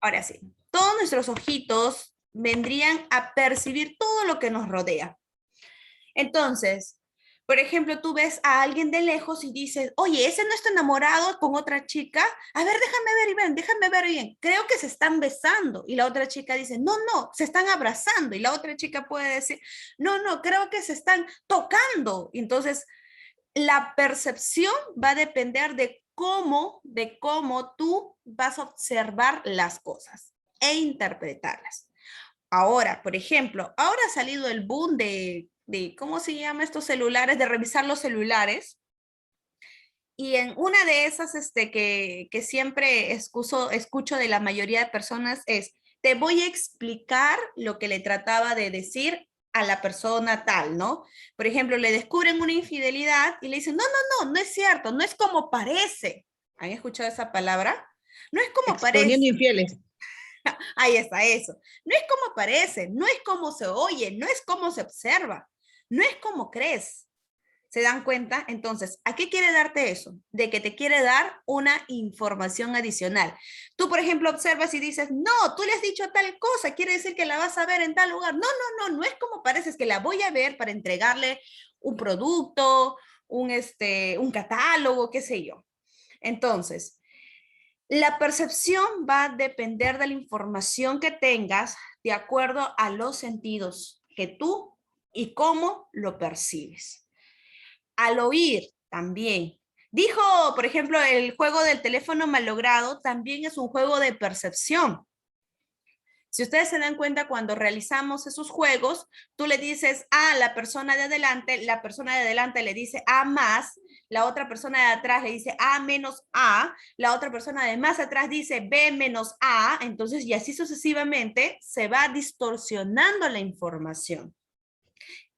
Ahora sí, todos nuestros ojitos vendrían a percibir todo lo que nos rodea. Entonces, por ejemplo, tú ves a alguien de lejos y dices, oye, ese no está enamorado con otra chica. A ver, déjame ver y ven, déjame ver bien. Creo que se están besando. Y la otra chica dice, no, no, se están abrazando. Y la otra chica puede decir, no, no, creo que se están tocando. Y entonces, la percepción va a depender de cómo tú vas a observar las cosas e interpretarlas. Ahora, por ejemplo, ahora ha salido el boom ¿cómo se llama estos celulares? De revisar los celulares. Y en una de esas que siempre escucho de la mayoría de personas es, te voy a explicar lo que le trataba de decir a la persona tal, ¿no? Por ejemplo, le descubren una infidelidad y le dicen, no, no, no, no es cierto, no es como parece. ¿Han escuchado esa palabra? No es como Exponiendo parece. infieles. Ahí está eso. No es como parece, no es como se oye, no es como se observa, no es como crees. ¿Se dan cuenta? Entonces, ¿a qué quiere darte eso? De que te quiere dar una información adicional. Tú, por ejemplo, observas y dices, no, tú le has dicho tal cosa, quiere decir que la vas a ver en tal lugar. No, no, no, no es como parece, es que la voy a ver para entregarle un producto, un catálogo, qué sé yo. Entonces, la percepción va a depender de la información que tengas de acuerdo a los sentidos que tú y cómo lo percibes. Al oír también. Dijo, por ejemplo, el juego del teléfono malogrado también es un juego de percepción. Si ustedes se dan cuenta, cuando realizamos esos juegos, tú le dices a la persona de adelante le dice A más, la otra persona de atrás le dice A menos A, la otra persona de más atrás dice B menos A, entonces y así sucesivamente se va distorsionando la información.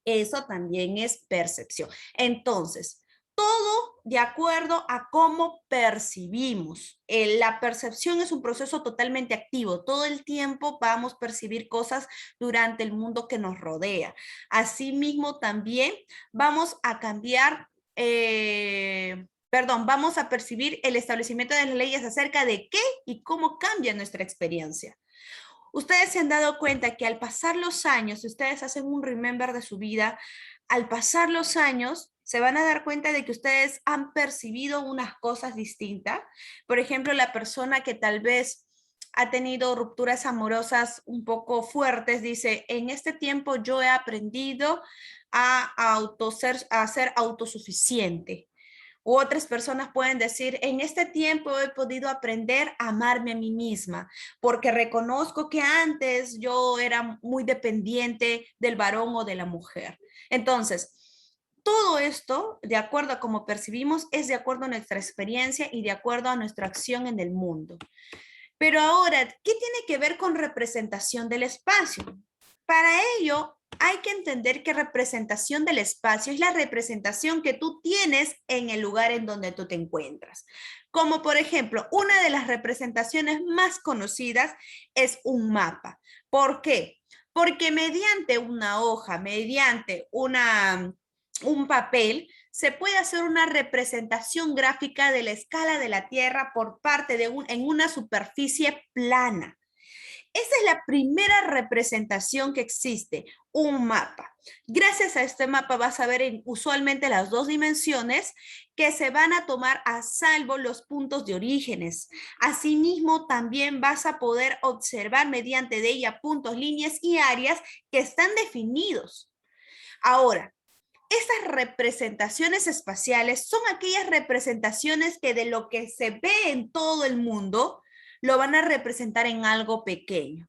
Eso también es percepción. Entonces, todo de acuerdo a cómo percibimos. La percepción es un proceso totalmente activo. Todo el tiempo vamos a percibir cosas durante el mundo que nos rodea. Asimismo, también vamos a cambiar, vamos a percibir el establecimiento de las leyes acerca de qué y cómo cambia nuestra experiencia. Ustedes se han dado cuenta que al pasar los años, si ustedes hacen un remember de su vida, al pasar los años, se van a dar cuenta de que ustedes han percibido unas cosas distintas. Por ejemplo, la persona que tal vez ha tenido rupturas amorosas un poco fuertes, dice, en este tiempo yo he aprendido a ser autosuficiente. U otras personas pueden decir, en este tiempo he podido aprender a amarme a mí misma, porque reconozco que antes yo era muy dependiente del varón o de la mujer. Entonces, todo esto, de acuerdo a cómo percibimos, es de acuerdo a nuestra experiencia y de acuerdo a nuestra acción en el mundo. Pero ahora, ¿qué tiene que ver con representación del espacio? Para ello, hay que entender que representación del espacio es la representación que tú tienes en el lugar en donde tú te encuentras. Como por ejemplo, una de las representaciones más conocidas es un mapa. ¿Por qué? Porque mediante una hoja, mediante un papel, se puede hacer una representación gráfica de la escala de la Tierra por parte en una superficie plana. Esa es la primera representación que existe, un mapa. Gracias a este mapa vas a ver usualmente las dos dimensiones que se van a tomar a salvo los puntos de orígenes. Asimismo, también vas a poder observar mediante de ella puntos, líneas y áreas que están definidos. Ahora, esas representaciones espaciales son aquellas representaciones que de lo que se ve en todo el mundo lo van a representar en algo pequeño.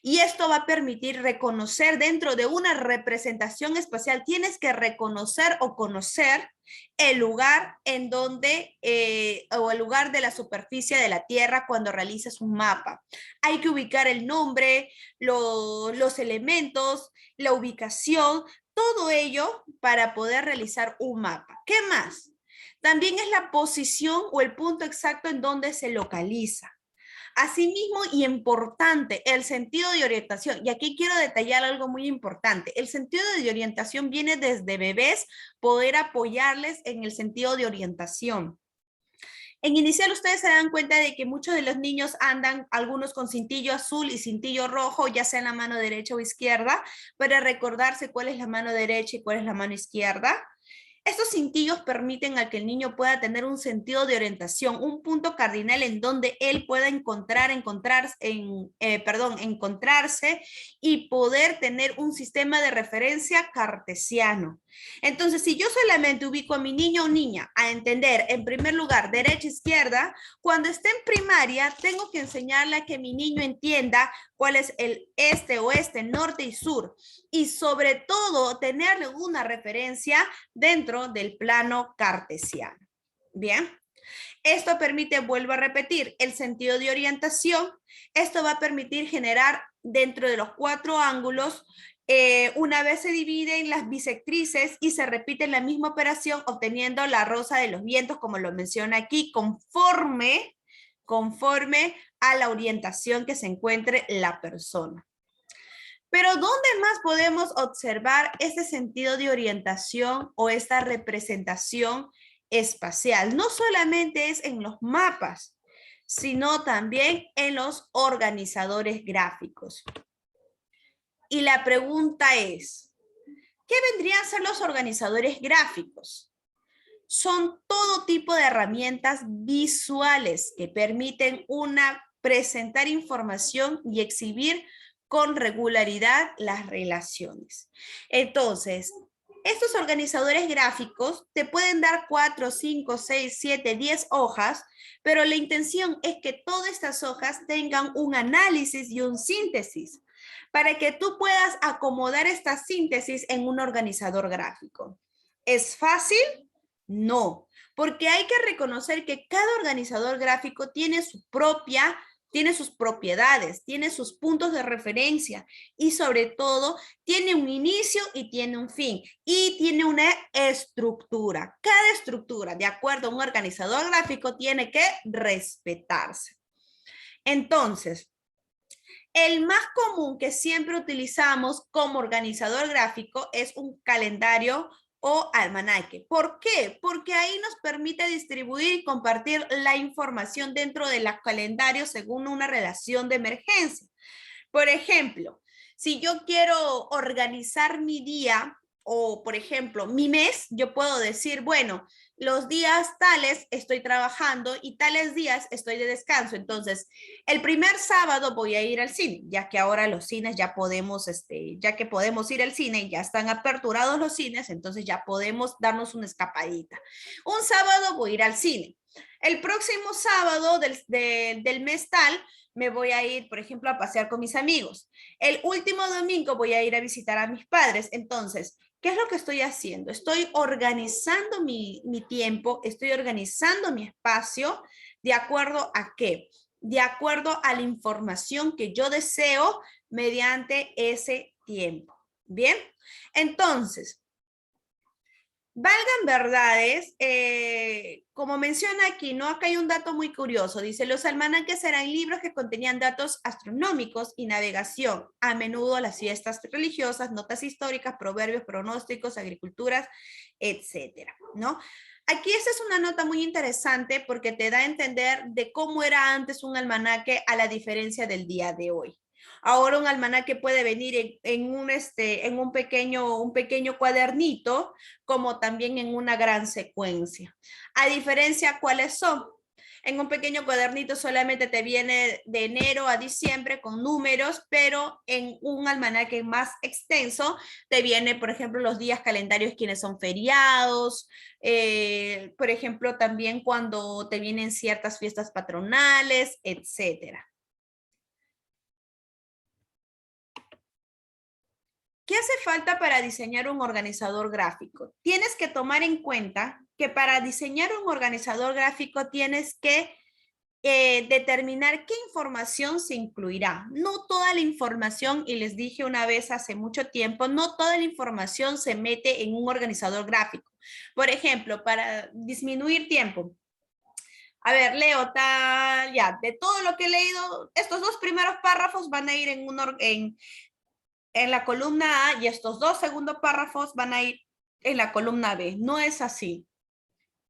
Y esto va a permitir reconocer dentro de una representación espacial, tienes que reconocer o conocer el lugar en donde, o el lugar de la superficie de la Tierra cuando realizas un mapa. Hay que ubicar el nombre, los elementos, la ubicación, todo ello para poder realizar un mapa. ¿Qué más? También es la posición o el punto exacto en donde se localiza. Asimismo, y importante, el sentido de orientación. Y aquí quiero detallar algo muy importante. El sentido de orientación viene desde bebés, poder apoyarles en el sentido de orientación. En inicial ustedes se dan cuenta de que muchos de los niños andan, algunos con cintillo azul y cintillo rojo, ya sea en la mano derecha o izquierda, para recordarse cuál es la mano derecha y cuál es la mano izquierda. Estos cintillos permiten a que el niño pueda tener un sentido de orientación, un punto cardinal en donde él pueda encontrarse y poder tener un sistema de referencia cartesiano. Entonces, si yo solamente ubico a mi niño o niña a entender, en primer lugar, derecha, izquierda, cuando esté en primaria, tengo que enseñarle a que mi niño entienda cuál es el este, oeste, norte y sur. Y sobre todo, tenerle una referencia dentro del plano cartesiano. Bien, esto permite, vuelvo a repetir, el sentido de orientación. Esto va a permitir generar dentro de los 4 ángulos, una vez se dividen las bisectrices y se repite la misma operación, obteniendo la rosa de los vientos, como lo menciona aquí, conforme a la orientación que se encuentre la persona. Pero ¿dónde más podemos observar este sentido de orientación o esta representación espacial? No solamente es en los mapas, sino también en los organizadores gráficos. Y la pregunta es, ¿qué vendrían a ser los organizadores gráficos? Son todo tipo de herramientas visuales que permiten presentar información y exhibir con regularidad las relaciones. Entonces, estos organizadores gráficos te pueden dar 4, 5, 6, 7, 10 hojas, pero la intención es que todas estas hojas tengan un análisis y un síntesis para que tú puedas acomodar esta síntesis en un organizador gráfico. ¿Es fácil? No, porque hay que reconocer que cada organizador gráfico tiene sus propiedades, tiene sus puntos de referencia y sobre todo tiene un inicio y tiene un fin y tiene una estructura. Cada estructura, de acuerdo a un organizador gráfico, tiene que respetarse. Entonces, el más común que siempre utilizamos como organizador gráfico es un calendario o almanaque. ¿Por qué? Porque ahí nos permite distribuir y compartir la información dentro del calendario según una relación de emergencia. Por ejemplo, si yo quiero organizar mi día o, por ejemplo, mi mes, yo puedo decir, bueno, los días tales estoy trabajando y tales días estoy de descanso. Entonces, el primer sábado voy a ir al cine, ya que ahora los cines ya podemos, ya que podemos ir al cine, ya están aperturados los cines, entonces ya podemos darnos una escapadita. Un sábado voy a ir al cine. El próximo sábado del mes tal, me voy a ir, por ejemplo, a pasear con mis amigos. El último domingo voy a ir a visitar a mis padres. Entonces, ¿qué es lo que estoy haciendo? Estoy organizando mi tiempo, estoy organizando mi espacio, ¿de acuerdo a qué? De acuerdo a la información que yo deseo mediante ese tiempo. ¿Bien? Entonces, valgan verdades, como menciona aquí, ¿no? Acá hay un dato muy curioso. Dice, los almanaques eran libros que contenían datos astronómicos y navegación, a menudo las fiestas religiosas, notas históricas, proverbios, pronósticos, agriculturas, etcétera, ¿no? Aquí esta es una nota muy interesante porque te da a entender de cómo era antes un almanaque a la diferencia del día de hoy. Ahora un almanaque puede venir en un pequeño cuadernito, como también en una gran secuencia. A diferencia, ¿cuáles son? En un pequeño cuadernito solamente te viene de enero a diciembre con números, pero en un almanaque más extenso te viene, por ejemplo, los días calendarios quienes son feriados, por ejemplo, también cuando te vienen ciertas fiestas patronales, etcétera. ¿Qué hace falta para diseñar un organizador gráfico? Tienes que tomar en cuenta que para diseñar un organizador gráfico tienes que determinar qué información se incluirá. No toda la información, y les dije una vez hace mucho tiempo, no toda la información se mete en un organizador gráfico. Por ejemplo, para disminuir tiempo. A ver, leo, ya, de todo lo que he leído, estos 2 primeros párrafos van a ir en la columna A y estos 2 segundos párrafos van a ir en la columna B. No es así.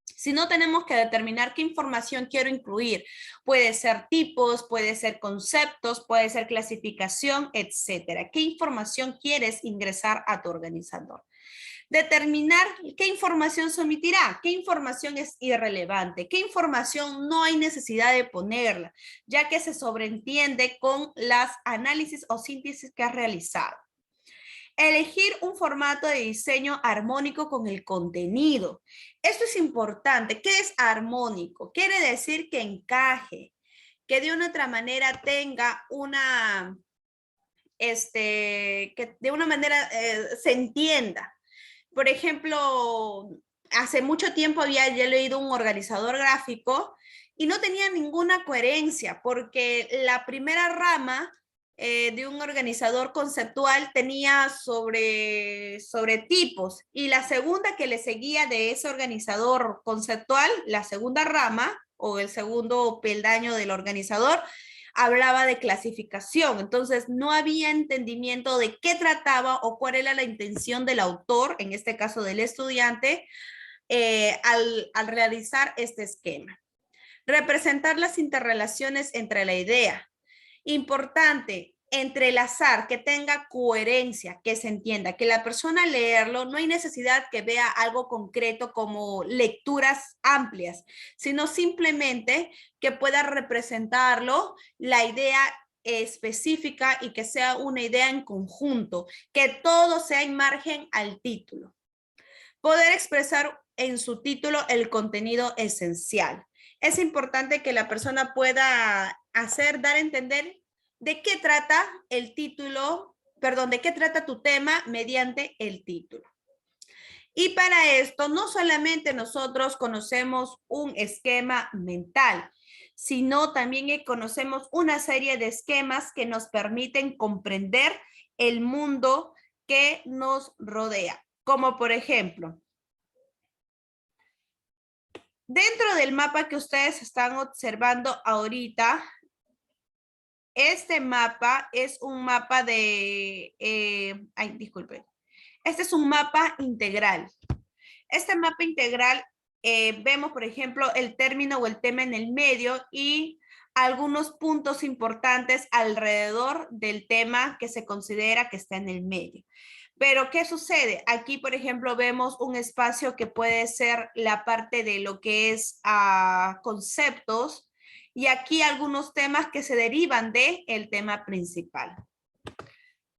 sino tenemos que determinar qué información quiero incluir. Puede ser tipos, puede ser conceptos, puede ser clasificación, etcétera. ¿Qué información quieres ingresar a tu organizador? Determinar qué información se omitirá, qué información es irrelevante, qué información no hay necesidad de ponerla, ya que se sobreentiende con las análisis o síntesis que has realizado. Elegir un formato de diseño armónico con el contenido. Esto es importante. ¿Qué es armónico? Quiere decir que encaje, que de una otra manera tenga una, que de una manera se entienda. Por ejemplo, hace mucho tiempo había yo leído un organizador gráfico y no tenía ninguna coherencia porque la primera rama de un organizador conceptual tenía sobre tipos y la segunda que le seguía de ese organizador conceptual, la segunda rama o el segundo peldaño del organizador, hablaba de clasificación. Entonces, no había entendimiento de qué trataba o cuál era la intención del autor, en este caso del estudiante, al realizar este esquema. Representar las interrelaciones entre la idea. Importante, entrelazar, que tenga coherencia, que se entienda, que la persona al leerlo no hay necesidad que vea algo concreto como lecturas amplias, sino simplemente que pueda representarlo la idea específica y que sea una idea en conjunto, que todo sea en margen al título. Poder expresar en su título el contenido esencial. Es importante que la persona pueda dar a entender de qué trata el título, perdón, de qué trata tu tema mediante el título. Y para esto, no solamente nosotros conocemos un esquema mental, sino también conocemos una serie de esquemas que nos permiten comprender el mundo que nos rodea. Como por ejemplo, dentro del mapa que ustedes están observando ahorita, este mapa es un mapa de, disculpen, este es un mapa integral. Este mapa integral, vemos, por ejemplo, el término o el tema en el medio y algunos puntos importantes alrededor del tema que se considera que está en el medio. Pero, ¿qué sucede? Aquí, por ejemplo, vemos un espacio que puede ser la parte de lo que es conceptos y aquí algunos temas que se derivan del tema principal.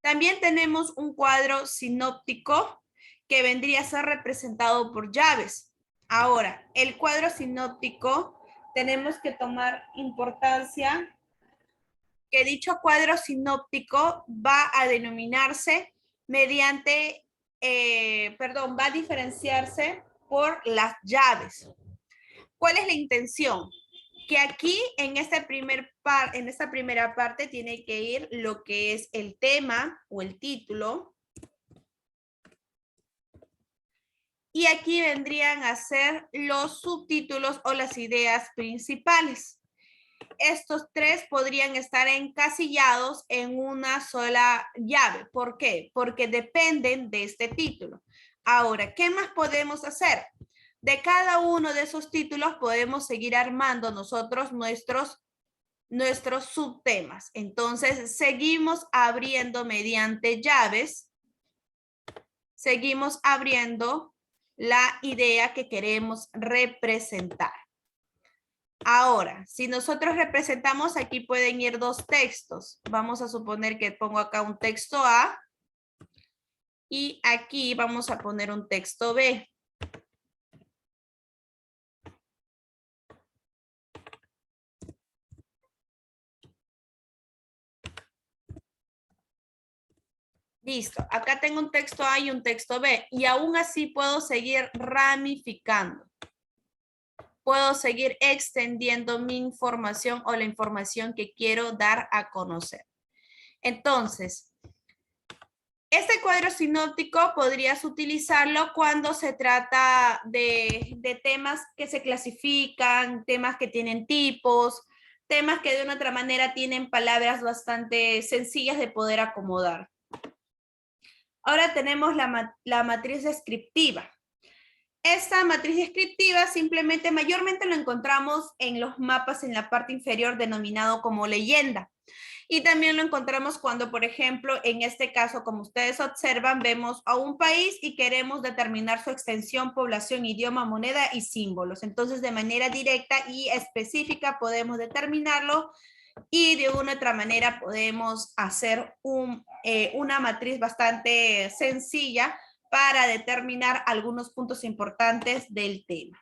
También tenemos un cuadro sinóptico que vendría a ser representado por llaves. Ahora, el cuadro sinóptico tenemos que tomar importancia que dicho cuadro sinóptico va a denominarse mediante, va a diferenciarse por las llaves. ¿Cuál es la intención? Que aquí en esta primera parte tiene que ir lo que es el tema o el título. Y aquí vendrían a ser los subtítulos o las ideas principales. Estos tres podrían estar encasillados en una sola llave. ¿Por qué? Porque dependen de este título. Ahora, ¿qué más podemos hacer? De cada uno de esos títulos podemos seguir armando nosotros nuestros subtemas. Entonces, seguimos abriendo mediante llaves. Seguimos abriendo la idea que queremos representar. Ahora, si nosotros representamos, aquí pueden ir dos textos. Vamos a suponer que pongo acá un texto A y aquí vamos a poner un texto B. Listo, acá tengo un texto A y un texto B y aún así puedo seguir ramificando. Puedo seguir extendiendo mi información o la información que quiero dar a conocer. Entonces, este cuadro sinóptico podrías utilizarlo cuando se trata de temas que se clasifican, temas que tienen tipos, temas que de una otra manera tienen palabras bastante sencillas de poder acomodar. Ahora tenemos la matriz descriptiva. Esta matriz descriptiva simplemente mayormente lo encontramos en los mapas en la parte inferior denominado como leyenda. Y también lo encontramos cuando, por ejemplo, en este caso, como ustedes observan, vemos a un país y queremos determinar su extensión, población, idioma, moneda y símbolos. Entonces, de manera directa y específica podemos determinarlo y de una u otra manera podemos hacer una matriz bastante sencilla para determinar algunos puntos importantes del tema.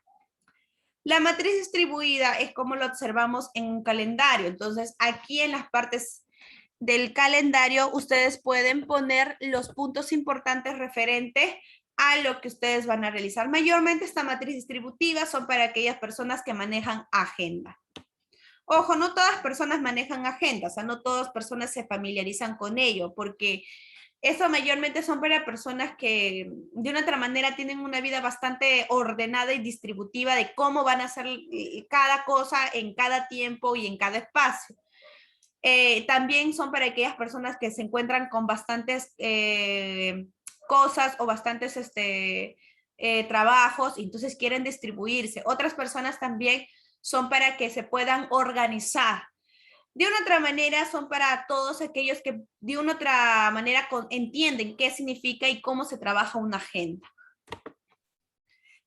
La matriz distribuida es como lo observamos en un calendario. Entonces, aquí en las partes del calendario, ustedes pueden poner los puntos importantes referentes a lo que ustedes van a realizar. Mayormente esta matriz distributiva son para aquellas personas que manejan agenda. Ojo, no todas personas manejan agenda, o sea, no todas personas se familiarizan con ello, porque eso mayormente son para personas que de una otra manera tienen una vida bastante ordenada y distributiva de cómo van a hacer cada cosa en cada tiempo y en cada espacio. También son para aquellas personas que se encuentran con bastantes cosas o bastantes trabajos y entonces quieren distribuirse. Otras personas también son para que se puedan organizar. De una otra manera son para todos aquellos que de una otra manera entienden qué significa y cómo se trabaja una agenda.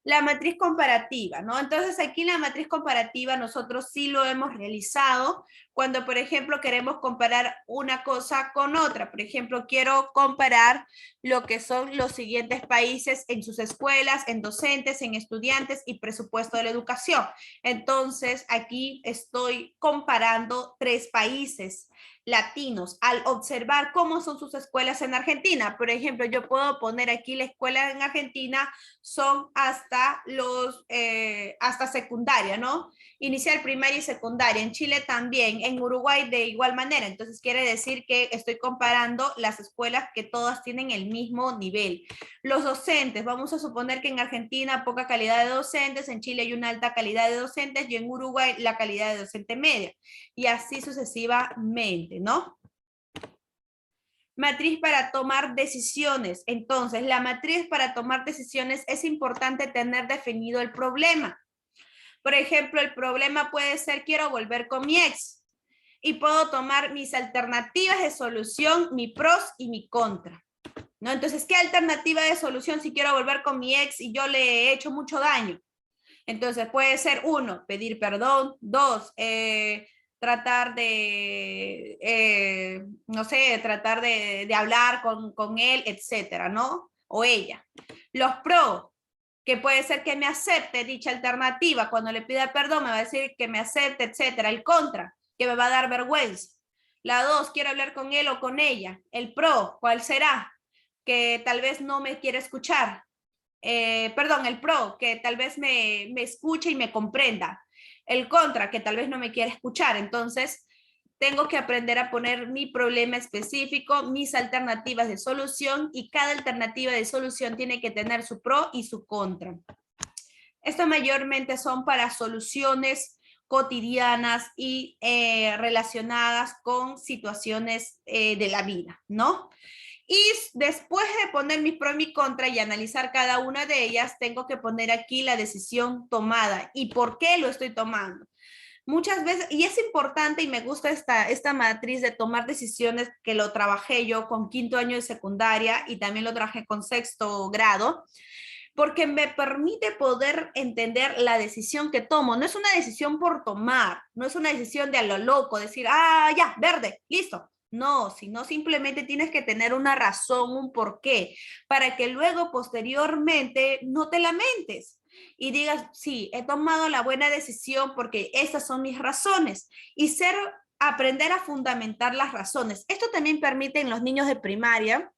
La matriz comparativa, ¿no? Entonces aquí la matriz comparativa nosotros sí lo hemos realizado cuando, por ejemplo, queremos comparar una cosa con otra. Por ejemplo, quiero comparar lo que son los siguientes países en sus escuelas, en docentes, en estudiantes y presupuesto de la educación. Entonces aquí estoy comparando 3 países latinos al observar cómo son sus escuelas en Argentina. Por ejemplo, yo puedo poner aquí la escuela en Argentina son hasta secundaria, ¿no? Inicial, primaria y secundaria. En Chile también, en Uruguay de igual manera. Entonces quiere decir que estoy comparando las escuelas que todas tienen el mismo nivel. Los docentes, vamos a suponer que en Argentina poca calidad de docentes, en Chile hay una alta calidad de docentes y en Uruguay la calidad de docente media. Y así sucesivamente, ¿no? Matriz para tomar decisiones. Entonces, la matriz para tomar decisiones es importante tener definido el problema. Por ejemplo, el problema puede ser quiero volver con mi ex y puedo tomar mis alternativas de solución, mi pros y mi contra. ¿No? Entonces, ¿qué alternativa de solución si quiero volver con mi ex y yo le he hecho mucho daño? Entonces, puede ser 1, pedir perdón, 2, tratar de, no sé, tratar de hablar con él, etcétera, ¿no? O ella. Los pros, que puede ser que me acepte dicha alternativa. Cuando le pida perdón me va a decir que me acepte, etcétera. El contra, que me va a dar vergüenza. La 2, quiero hablar con él o con ella. El pro, ¿cuál será? Que tal vez no me quiere escuchar. El pro, que tal vez me escuche y me comprenda. El contra, que tal vez no me quiere escuchar. Entonces, tengo que aprender a poner mi problema específico, mis alternativas de solución y cada alternativa de solución tiene que tener su pro y su contra. Esto mayormente son para soluciones cotidianas y relacionadas con situaciones de la vida, ¿no? Y después de poner mi pro y mi contra y analizar cada una de ellas, tengo que poner aquí la decisión tomada y por qué lo estoy tomando. Muchas veces, y es importante y me gusta esta matriz de tomar decisiones que lo trabajé yo con 5º año de secundaria y también lo trabajé con 6º grado, porque me permite poder entender la decisión que tomo. No es una decisión por tomar, no es una decisión de a lo loco, decir, ya, verde, listo. No, sino simplemente tienes que tener una razón, un porqué, para que luego posteriormente no te lamentes y digas, sí, he tomado la buena decisión porque estas son mis razones. Y aprender a fundamentar las razones. Esto también permite en los niños de primaria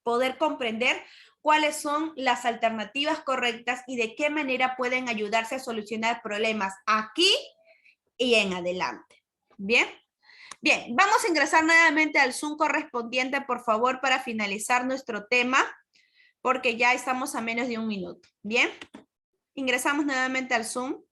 poder comprender cuáles son las alternativas correctas y de qué manera pueden ayudarse a solucionar problemas aquí y en adelante. ¿Bien? Bien, vamos a ingresar nuevamente al Zoom correspondiente, por favor, para finalizar nuestro tema, porque ya estamos a menos de 1 minuto. ¿Bien? Ingresamos nuevamente al Zoom.